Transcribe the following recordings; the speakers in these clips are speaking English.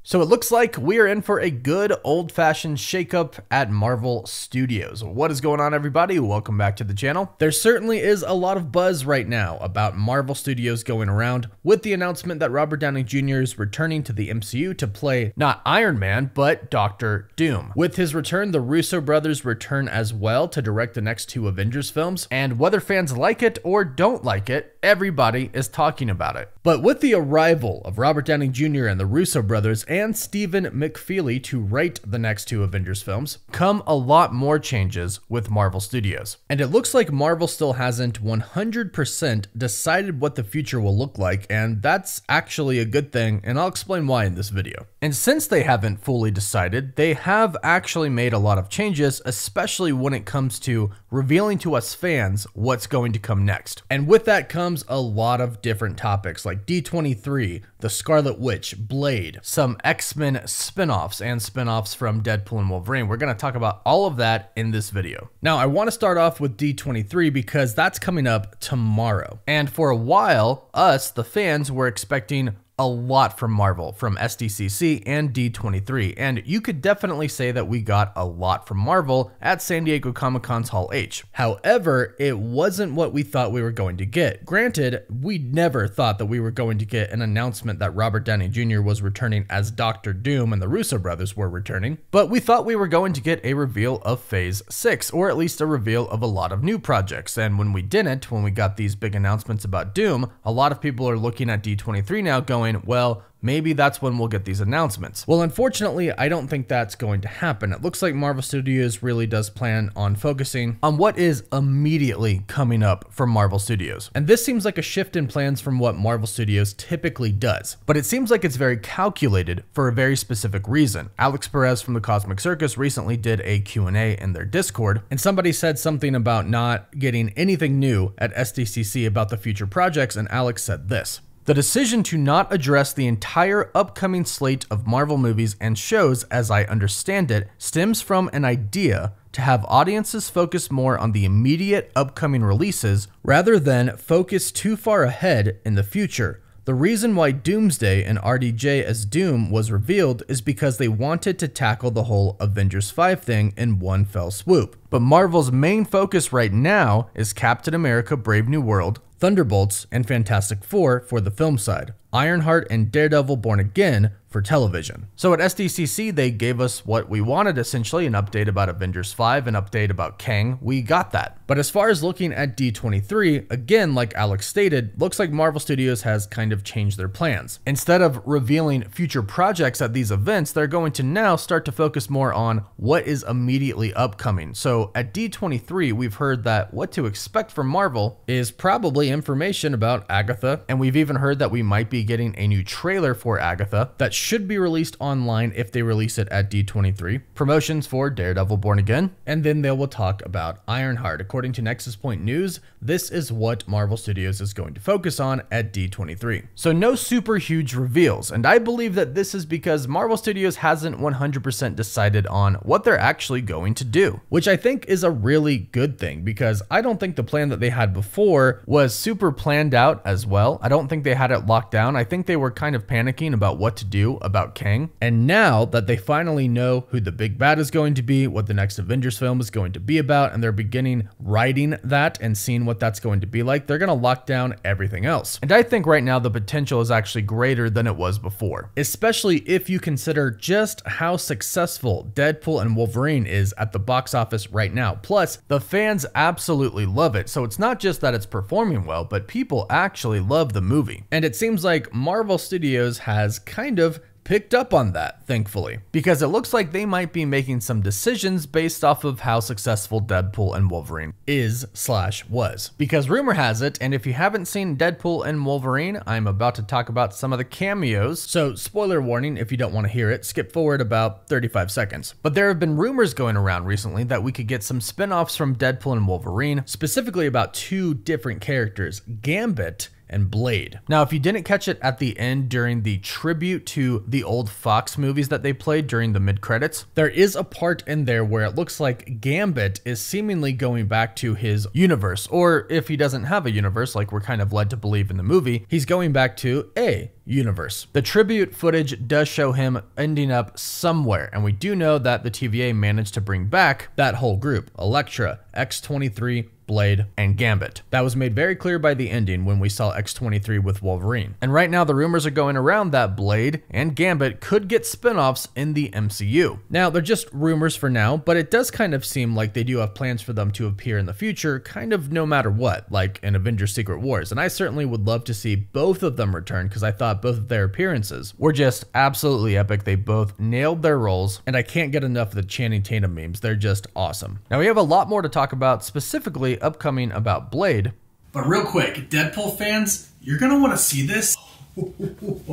So it looks like we are in for a good old-fashioned shakeup at Marvel Studios. What is going on, everybody? Welcome back to the channel. There certainly is a lot of buzz right now about Marvel Studios going around with the announcement that Robert Downey Jr. is returning to the MCU to play not Iron Man, but Doctor Doom. With his return, the Russo brothers return as well to direct the next two Avengers films, and whether fans like it or don't like it, everybody is talking about it. But with the arrival of Robert Downey Jr. and the Russo brothers and Stephen McFeely to write the next two Avengers films, come a lot more changes with Marvel Studios. And it looks like Marvel still hasn't 100% decided what the future will look like, and that's actually a good thing, and I'll explain why in this video. And since they haven't fully decided, they have actually made a lot of changes, especially when it comes to revealing to us fans what's going to come next. And with that comes a lot of different topics like D23, the Scarlet Witch, Blade, some X-Men spin-offs and spin-offs from Deadpool and Wolverine. We're going to talk about all of that in this video. Now, I want to start off with D23 because that's coming up tomorrow. And for a while, us, the fans, were expecting a lot from Marvel, from SDCC and D23, and you could definitely say that we got a lot from Marvel at San Diego Comic-Con's Hall H. However, it wasn't what we thought we were going to get. Granted, we never thought that we were going to get an announcement that Robert Downey Jr. was returning as Doctor Doom and the Russo brothers were returning, but we thought we were going to get a reveal of Phase 6, or at least a reveal of a lot of new projects. And when we didn't, when we got these big announcements about Doom, a lot of people are looking at D23 now going, well, maybe that's when we'll get these announcements. Well, unfortunately, I don't think that's going to happen. It looks like Marvel Studios really does plan on focusing on what is immediately coming up from Marvel Studios. And this seems like a shift in plans from what Marvel Studios typically does. But it seems like it's very calculated for a very specific reason. Alex Perez from the Cosmic Circus recently did a Q&A in their Discord, and somebody said something about not getting anything new at SDCC about the future projects, and Alex said this: "The decision to not address the entire upcoming slate of Marvel movies and shows, as I understand it, stems from an idea to have audiences focus more on the immediate upcoming releases rather than focus too far ahead in the future. The reason why Doomsday and RDJ as Doom was revealed is because they wanted to tackle the whole Avengers 5 thing in one fell swoop. But Marvel's main focus right now is Captain America: Brave New World, Thunderbolts, and Fantastic Four for the film side, Ironheart and Daredevil Born Again for television." So at SDCC, they gave us what we wanted, essentially an update about Avengers 5, an update about Kang. We got that. But as far as looking at D23, again, like Alex stated, looks like Marvel Studios has kind of changed their plans. Instead of revealing future projects at these events, they're going to now start to focus more on what is immediately upcoming. So at D23, we've heard that what to expect from Marvel is probably information about Agatha, and we've even heard that we might be getting a new trailer for Agatha that should be released online if they release it at D23, promotions for Daredevil Born Again, and then they will talk about Ironheart. According to Nexus Point News, this is what Marvel Studios is going to focus on at D23. So no super huge reveals, and I believe that this is because Marvel Studios hasn't 100% decided on what they're actually going to do, which I think is a really good thing, because I don't think the plan that they had before was super planned out as well. I don't think they had it locked down. I think they were kind of panicking about what to do about Kang. And now that they finally know who the big bad is going to be, what the next Avengers film is going to be about, and they're beginning writing that and seeing what that's going to be like, they're going to lock down everything else. And I think right now the potential is actually greater than it was before, especially if you consider just how successful Deadpool and Wolverine is at the box office right now. Plus, the fans absolutely love it. So it's not just that it's performing well, but people actually love the movie. And it seems like Marvel Studios has kind of picked up on that, thankfully, because it looks like they might be making some decisions based off of how successful Deadpool and Wolverine is/was. Because rumor has it, and if you haven't seen Deadpool and Wolverine, I'm about to talk about some of the cameos, so spoiler warning if you don't want to hear it, skip forward about 35 seconds. But there have been rumors going around recently that we could get some spin-offs from Deadpool and Wolverine, specifically about two different characters, Gambit and Blade. Now, if you didn't catch it at the end during the tribute to the old Fox movies that they played during the mid-credits, there is a part in there where it looks like Gambit is seemingly going back to his universe, or if he doesn't have a universe like we're kind of led to believe in the movie, he's going back to a universe. The tribute footage does show him ending up somewhere, and we do know that the TVA managed to bring back that whole group: Elektra, X-23, Blade, and Gambit. That was made very clear by the ending when we saw X-23 with Wolverine. And right now the rumors are going around that Blade and Gambit could get spin-offs in the MCU. Now, they're just rumors for now, but it does kind of seem like they do have plans for them to appear in the future, kind of no matter what, like in Avengers Secret Wars. And I certainly would love to see both of them return, because I thought both of their appearances were just absolutely epic. They both nailed their roles, and I can't get enough of the Channing Tatum memes. They're just awesome. Now, we have a lot more to talk about, specifically upcoming about Blade. But real quick, Deadpool fans, you're gonna want to see this. Casetify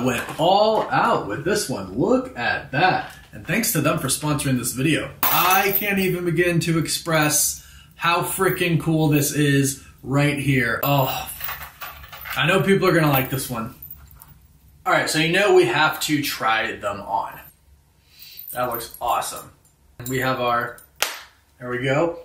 went all out with this one. Look at that. And thanks to them for sponsoring this video. I can't even begin to express how freaking cool this is right here. Oh, I know people are gonna like this one. All right, so you know we have to try them on. That looks awesome. We have our, there we go,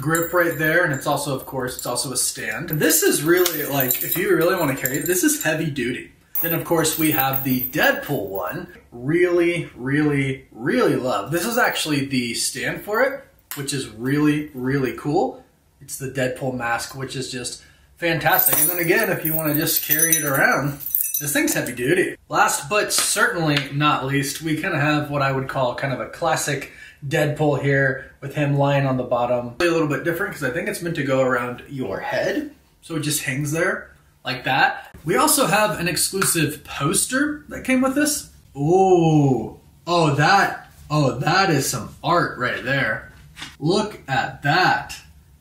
grip right there, and it's also, of course, it's also a stand. And this is really, like, if you really want to carry it, this is heavy duty. Then, of course, we have the Deadpool one. Really, really, really love. This is actually the stand for it, which is really, really cool. It's the Deadpool mask, which is just fantastic. And then again, if you want to just carry it around, this thing's heavy duty. Last but certainly not least, we kind of have what I would call kind of a classic Deadpool here, with him lying on the bottom. A little bit different because I think it's meant to go around your head, so it just hangs there like that. We also have an exclusive poster that came with this. Oh, that is some art right there. Look at that.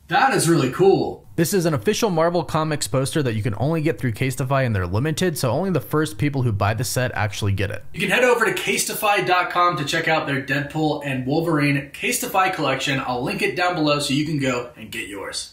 That is really cool. This is an official Marvel Comics poster that you can only get through Casetify, and they're limited, so only the first people who buy the set actually get it. You can head over to casetify.com to check out their Deadpool and Wolverine Casetify collection. I'll link it down below so you can go and get yours.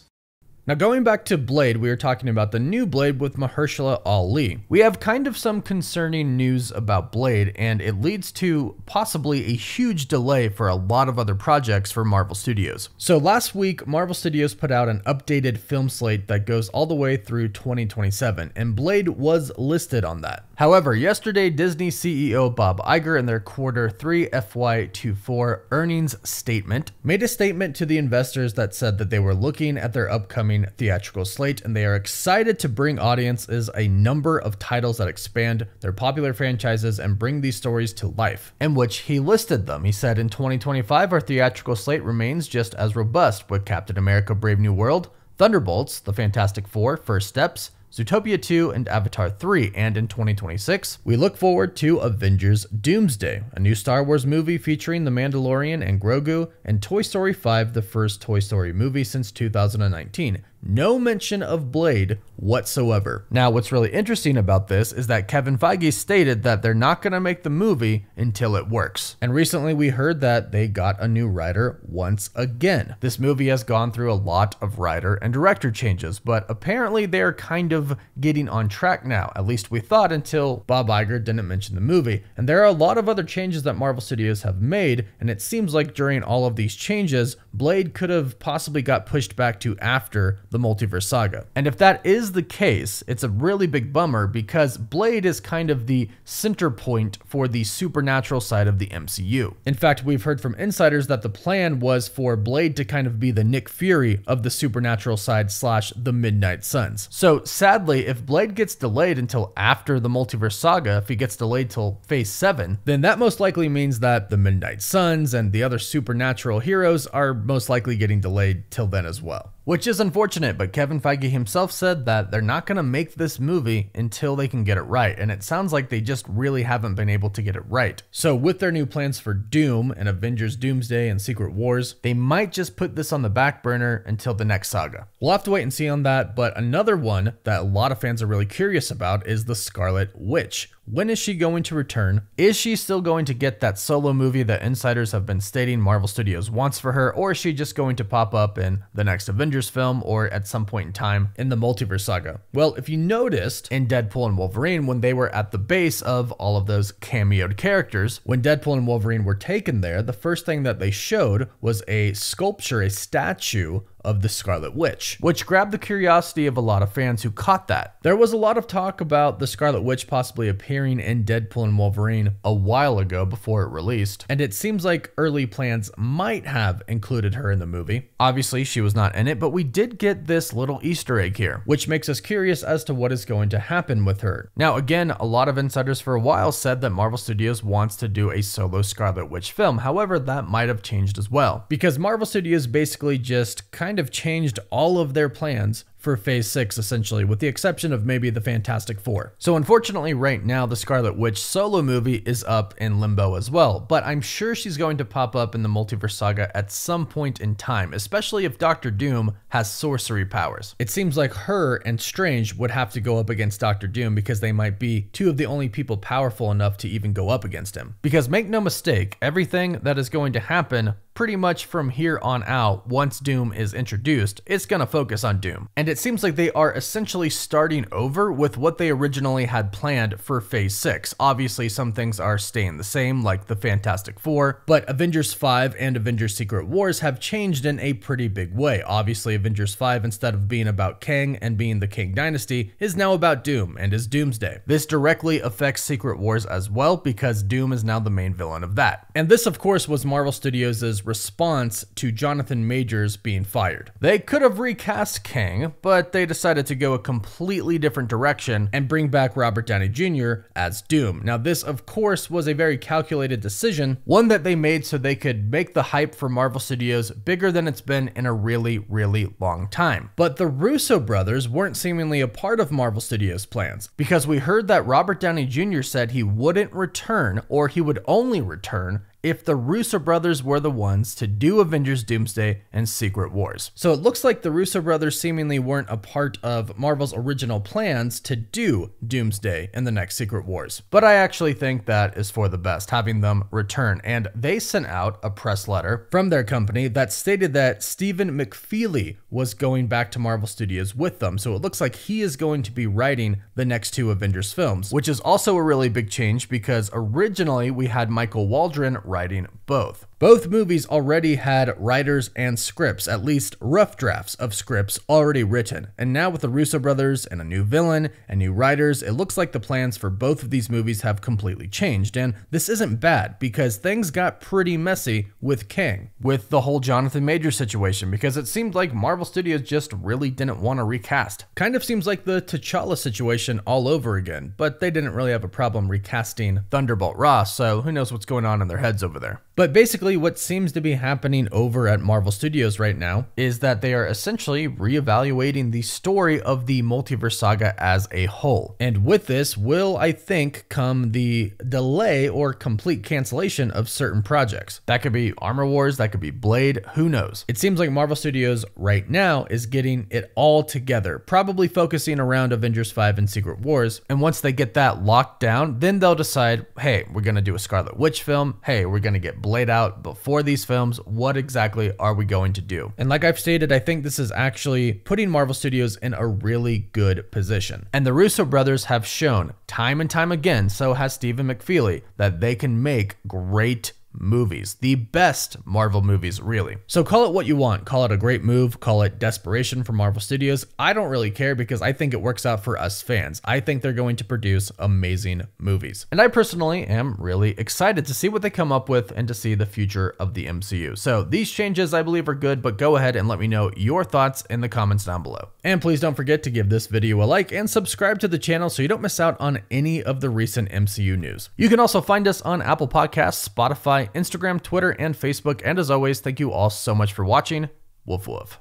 Now, going back to Blade, we were talking about the new Blade with Mahershala Ali. We have kind of some concerning news about Blade, and it leads to possibly a huge delay for a lot of other projects for Marvel Studios. So last week, Marvel Studios put out an updated film slate that goes all the way through 2027, and Blade was listed on that. However, yesterday, Disney CEO Bob Iger, in their Q3 FY24 earnings statement, made a statement to the investors that said that they were looking at their upcoming theatrical slate, and they are excited to bring audiences a number of titles that expand their popular franchises and bring these stories to life, in which he listed them. He said, in 2025, our theatrical slate remains just as robust, with Captain America: Brave New World, Thunderbolts, The Fantastic Four: First Steps, Zootopia 2, and Avatar 3, and in 2026, we look forward to Avengers Doomsday, a new Star Wars movie featuring The Mandalorian and Grogu, and Toy Story 5, the first Toy Story movie since 2019. No mention of Blade whatsoever. Now, what's really interesting about this is that Kevin Feige stated that they're not going to make the movie until it works. And recently we heard that they got a new writer once again. This movie has gone through a lot of writer and director changes, but apparently they're kind of getting on track now. At least we thought, until Bob Iger didn't mention the movie. And there are a lot of other changes that Marvel Studios have made, and it seems like during all of these changes, Blade could have possibly got pushed back to after the Multiverse Saga. And if that is the case, it's a really big bummer, because Blade is kind of the center point for the supernatural side of the MCU. In fact, we've heard from insiders that the plan was for Blade to kind of be the Nick Fury of the supernatural side / the Midnight Suns. So sadly, if Blade gets delayed until after the Multiverse Saga, if he gets delayed till Phase 7, then that most likely means that the Midnight Suns and the other supernatural heroes are most likely getting delayed till then as well. Which is unfortunate, but Kevin Feige himself said that they're not going to make this movie until they can get it right, and it sounds like they just really haven't been able to get it right. So with their new plans for Doom and Avengers Doomsday and Secret Wars, they might just put this on the back burner until the next saga. We'll have to wait and see on that, but another one that a lot of fans are really curious about is the Scarlet Witch. When is she going to return? Is she still going to get that solo movie that insiders have been stating Marvel Studios wants for her, or is she just going to pop up in the next Avengers Avengers film or at some point in time in the Multiverse Saga? Well, if you noticed in Deadpool and Wolverine, when they were at the base of all of those cameoed characters, when Deadpool and Wolverine were taken there, the first thing that they showed was a sculpture, a statue of the Scarlet Witch, which grabbed the curiosity of a lot of fans who caught that. There was a lot of talk about the Scarlet Witch possibly appearing in Deadpool and Wolverine a while ago before it released, and it seems like early plans might have included her in the movie. Obviously, she was not in it, but we did get this little Easter egg here, which makes us curious as to what is going to happen with her. Now, again, a lot of insiders for a while said that Marvel Studios wants to do a solo Scarlet Witch film. However, that might have changed as well, because Marvel Studios basically just kind of changed all of their plans for Phase 6, essentially, with the exception of maybe the Fantastic Four. So unfortunately, right now, the Scarlet Witch solo movie is up in limbo as well, but I'm sure she's going to pop up in the Multiverse Saga at some point in time, especially if Doctor Doom has sorcery powers. It seems like her and Strange would have to go up against Doctor Doom because they might be two of the only people powerful enough to even go up against him. Because make no mistake, everything that is going to happen pretty much from here on out, once Doom is introduced, it's gonna focus on Doom. And it seems like they are essentially starting over with what they originally had planned for Phase 6. Obviously, some things are staying the same, like the Fantastic Four, but Avengers 5 and Avengers Secret Wars have changed in a pretty big way. Obviously, Avengers 5, instead of being about Kang and being the Kang Dynasty, is now about Doom and is Doomsday. This directly affects Secret Wars as well, because Doom is now the main villain of that. And this, of course, was Marvel Studios' response to Jonathan Majors being fired. They could have recast Kang, but they decided to go a completely different direction and bring back Robert Downey Jr. as Doom. Now, this, of course, was a very calculated decision, one that they made so they could make the hype for Marvel Studios bigger than it's been in a really, really long time. But the Russo brothers weren't seemingly a part of Marvel Studios' plans, because we heard that Robert Downey Jr. said he wouldn't return, or he would only return if the Russo brothers were the ones to do Avengers Doomsday and Secret Wars. So it looks like the Russo brothers seemingly weren't a part of Marvel's original plans to do Doomsday in the next Secret Wars. But I actually think that is for the best, having them return. And they sent out a press letter from their company that stated that Stephen McFeely was going back to Marvel Studios with them. So it looks like he is going to be writing the next two Avengers films, which is also a really big change because originally we had Michael Waldron writing both. Both movies already had writers and scripts, at least rough drafts of scripts already written. And now with the Russo brothers and a new villain and new writers, it looks like the plans for both of these movies have completely changed. And this isn't bad because things got pretty messy with Kang, with the whole Jonathan Majors situation, because it seemed like Marvel Studios just really didn't want to recast. Kind of seems like the T'Challa situation all over again, but they didn't really have a problem recasting Thunderbolt Ross, so who knows what's going on in their heads over there. But basically what seems to be happening over at Marvel Studios right now is that they are essentially reevaluating the story of the Multiverse Saga as a whole. And with this will, I think, come the delay or complete cancellation of certain projects. That could be Armor Wars, that could be Blade, who knows? It seems like Marvel Studios right now is getting it all together, probably focusing around Avengers 5 and Secret Wars. And once they get that locked down, then they'll decide, hey, we're gonna do a Scarlet Witch film. Hey, we're gonna get Blade out before these films. What exactly are we going to do? And like I've stated, I think this is actually putting Marvel Studios in a really good position. And the Russo brothers have shown time and time again, so has Stephen McFeely, that they can make great movies, the best Marvel movies, really. So call it what you want. Call it a great move, call it desperation for Marvel Studios. I don't really care because I think it works out for us fans. I think they're going to produce amazing movies. And I personally am really excited to see what they come up with and to see the future of the MCU. So these changes I believe are good, but go ahead and let me know your thoughts in the comments down below. And please don't forget to give this video a like and subscribe to the channel so you don't miss out on any of the recent MCU news. You can also find us on Apple Podcasts, Spotify, Instagram, Twitter, and Facebook. And as always, thank you all so much for watching. Woof woof.